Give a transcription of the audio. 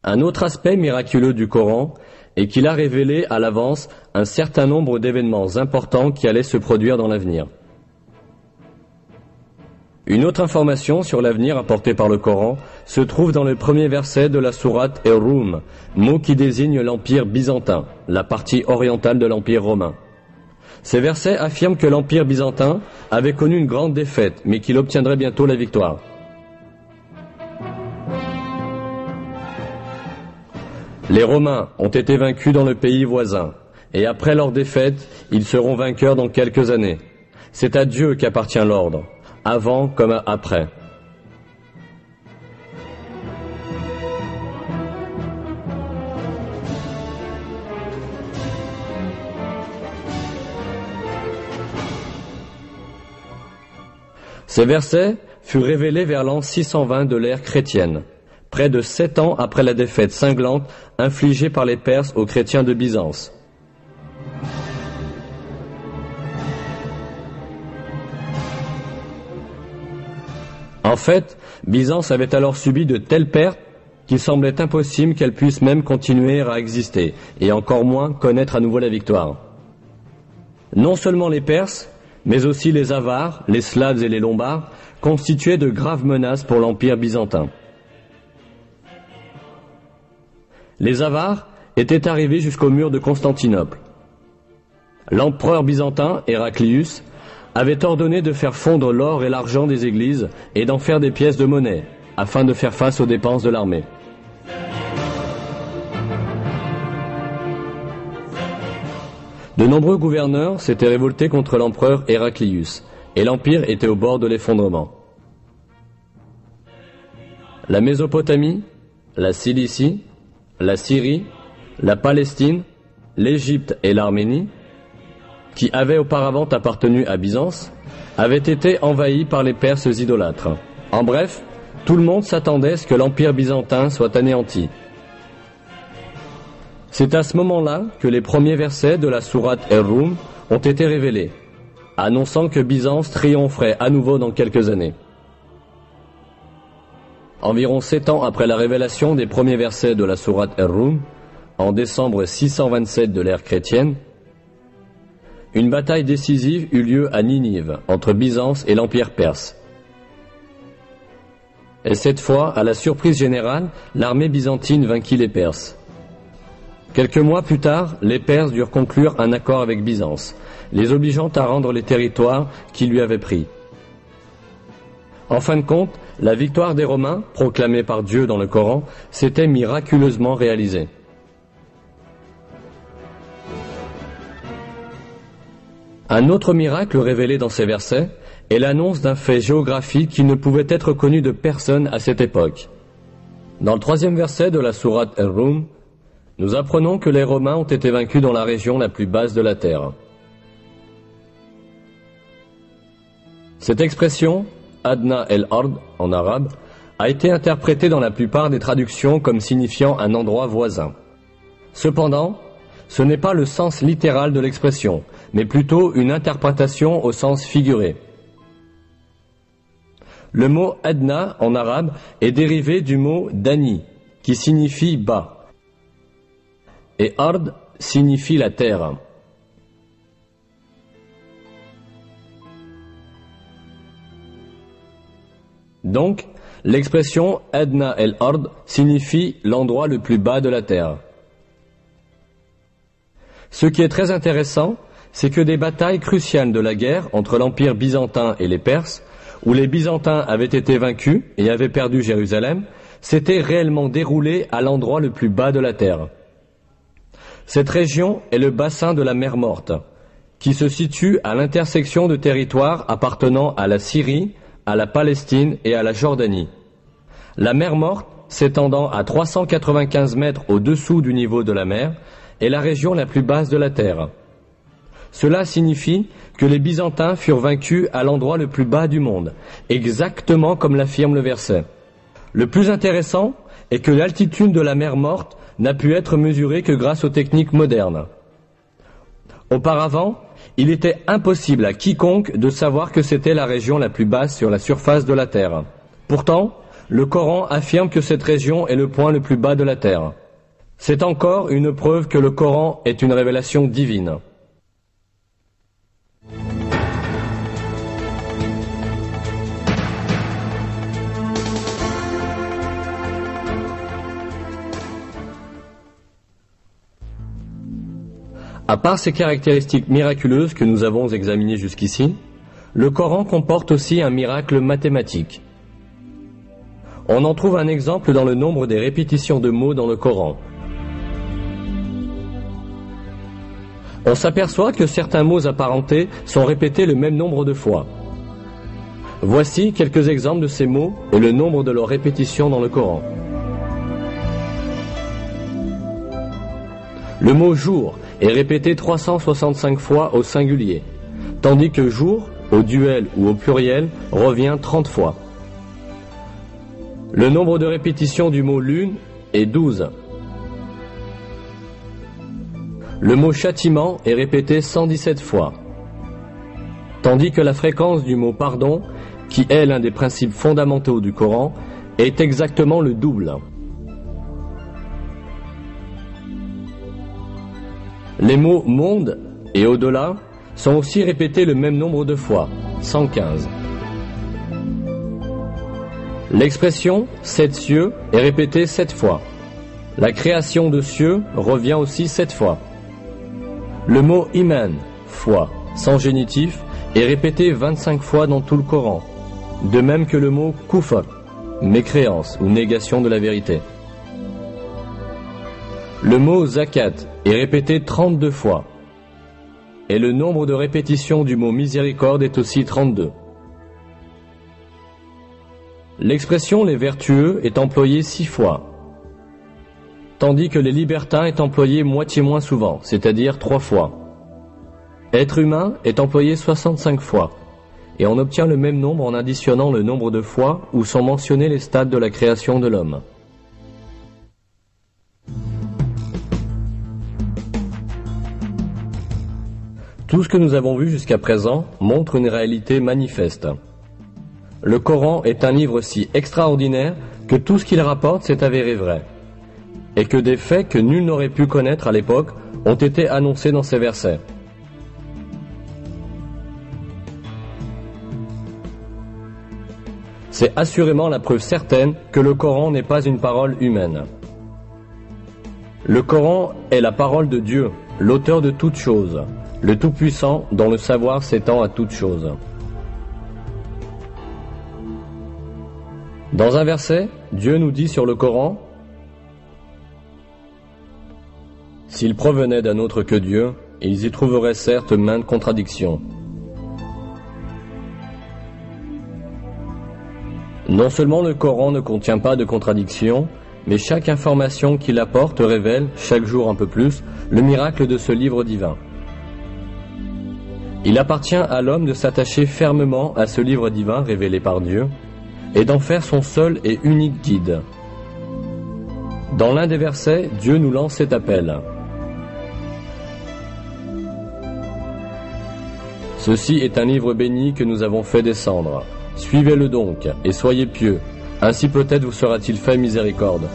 Un autre aspect miraculeux du Coran est qu'il a révélé à l'avance un certain nombre d'événements importants qui allaient se produire dans l'avenir. Une autre information sur l'avenir apportée par le Coran se trouve dans le premier verset de la sourate Ar-Rum, mot qui désigne l'Empire byzantin, la partie orientale de l'Empire romain. Ces versets affirment que l'Empire byzantin avait connu une grande défaite, mais qu'il obtiendrait bientôt la victoire. Les Romains ont été vaincus dans le pays voisin, et après leur défaite, ils seront vainqueurs dans quelques années. C'est à Dieu qu'appartient l'ordre, avant comme après. Ces versets furent révélés vers l'an 620 de l'ère chrétienne, près de 7 ans après la défaite cinglante infligée par les Perses aux chrétiens de Byzance. En fait, Byzance avait alors subi de telles pertes qu'il semblait impossible qu'elle puisse même continuer à exister, et encore moins connaître à nouveau la victoire. Non seulement les Perses, mais aussi les Avars, les Slaves et les Lombards constituaient de graves menaces pour l'Empire byzantin. Les Avars étaient arrivés jusqu'au mur de Constantinople. L'empereur byzantin, Héraclius, avait ordonné de faire fondre l'or et l'argent des églises et d'en faire des pièces de monnaie, afin de faire face aux dépenses de l'armée. De nombreux gouverneurs s'étaient révoltés contre l'empereur Héraclius, et l'empire était au bord de l'effondrement. La Mésopotamie, la Cilicie, la Syrie, la Palestine, l'Égypte et l'Arménie, qui avaient auparavant appartenu à Byzance, avaient été envahis par les Perses idolâtres. En bref, tout le monde s'attendait à ce que l'Empire byzantin soit anéanti. C'est à ce moment-là que les premiers versets de la sourate Ar-Rum ont été révélés, annonçant que Byzance triompherait à nouveau dans quelques années. Environ 7 ans après la révélation des premiers versets de la sourate Ar-Rum, en décembre 627 de l'ère chrétienne, une bataille décisive eut lieu à Ninive, entre Byzance et l'Empire perse. Et cette fois, à la surprise générale, l'armée byzantine vainquit les Perses. Quelques mois plus tard, les Perses durent conclure un accord avec Byzance, les obligeant à rendre les territoires qu'ils lui avaient pris. En fin de compte, la victoire des Romains, proclamée par Dieu dans le Coran, s'était miraculeusement réalisée. Un autre miracle révélé dans ces versets est l'annonce d'un fait géographique qui ne pouvait être connu de personne à cette époque. Dans le 3e verset de la sourate Ar-Rum, nous apprenons que les Romains ont été vaincus dans la région la plus basse de la terre. Cette expression, Adna el-Ard en arabe, a été interprétée dans la plupart des traductions comme signifiant un endroit voisin. Cependant, ce n'est pas le sens littéral de l'expression, mais plutôt une interprétation au sens figuré. Le mot Adna en arabe est dérivé du mot Dani, qui signifie bas, et Ard signifie la terre. Donc, l'expression Adna el-Ard signifie l'endroit le plus bas de la terre. Ce qui est très intéressant, c'est que des batailles cruciales de la guerre entre l'Empire byzantin et les Perses, où les Byzantins avaient été vaincus et avaient perdu Jérusalem, s'étaient réellement déroulées à l'endroit le plus bas de la terre. Cette région est le bassin de la mer Morte, qui se situe à l'intersection de territoires appartenant à la Syrie, à la Palestine et à la Jordanie. La mer Morte, s'étendant à 395 mètres au-dessous du niveau de la mer, est la région la plus basse de la terre. Cela signifie que les Byzantins furent vaincus à l'endroit le plus bas du monde, exactement comme l'affirme le verset. Le plus intéressant est que l'altitude de la mer Morte n'a pu être mesurée que grâce aux techniques modernes. Auparavant, il était impossible à quiconque de savoir que c'était la région la plus basse sur la surface de la Terre. Pourtant, le Coran affirme que cette région est le point le plus bas de la terre. C'est encore une preuve que le Coran est une révélation divine. À part ces caractéristiques miraculeuses que nous avons examinées jusqu'ici, le Coran comporte aussi un miracle mathématique. On en trouve un exemple dans le nombre des répétitions de mots dans le Coran. On s'aperçoit que certains mots apparentés sont répétés le même nombre de fois. Voici quelques exemples de ces mots et le nombre de leurs répétitions dans le Coran. Le mot jour est répété 365 fois au singulier, tandis que jour, au duel ou au pluriel, revient 30 fois. Le nombre de répétitions du mot lune est 12. Le mot châtiment est répété 117 fois, tandis que la fréquence du mot pardon, qui est l'un des principes fondamentaux du Coran, est exactement le double. Les mots monde et au-delà sont aussi répétés le même nombre de fois, 115. L'expression « sept cieux » est répétée 7 fois. La création de cieux revient aussi 7 fois. Le mot « iman » foi, sans génitif, est répété 25 fois dans tout le Coran, de même que le mot « kufr » mécréance ou négation de la vérité. Le mot « zakat » est répété 32 fois. Et le nombre de répétitions du mot miséricorde est aussi 32. L'expression les vertueux est employée 6 fois, tandis que les libertins est employé moitié moins souvent, c'est-à-dire 3 fois. Être humain est employé 65 fois, et on obtient le même nombre en additionnant le nombre de fois où sont mentionnés les stades de la création de l'homme. Tout ce que nous avons vu jusqu'à présent montre une réalité manifeste. Le Coran est un livre si extraordinaire que tout ce qu'il rapporte s'est avéré vrai, et que des faits que nul n'aurait pu connaître à l'époque ont été annoncés dans ces versets. C'est assurément la preuve certaine que le Coran n'est pas une parole humaine. Le Coran est la parole de Dieu, l'auteur de toutes choses, le Tout-Puissant dont le savoir s'étend à toutes choses. Dans un verset, Dieu nous dit sur le Coran: « S'ils provenaient d'un autre que Dieu, ils y trouveraient certes maintes contradictions. » Non seulement le Coran ne contient pas de contradictions, mais chaque information qu'il apporte révèle, chaque jour un peu plus, le miracle de ce livre divin. Il appartient à l'homme de s'attacher fermement à ce livre divin révélé par Dieu et d'en faire son seul et unique guide. Dans l'un des versets, Dieu nous lance cet appel. « Ceci est un livre béni que nous avons fait descendre. Suivez-le donc et soyez pieux, ainsi peut-être vous sera-t-il fait miséricorde. »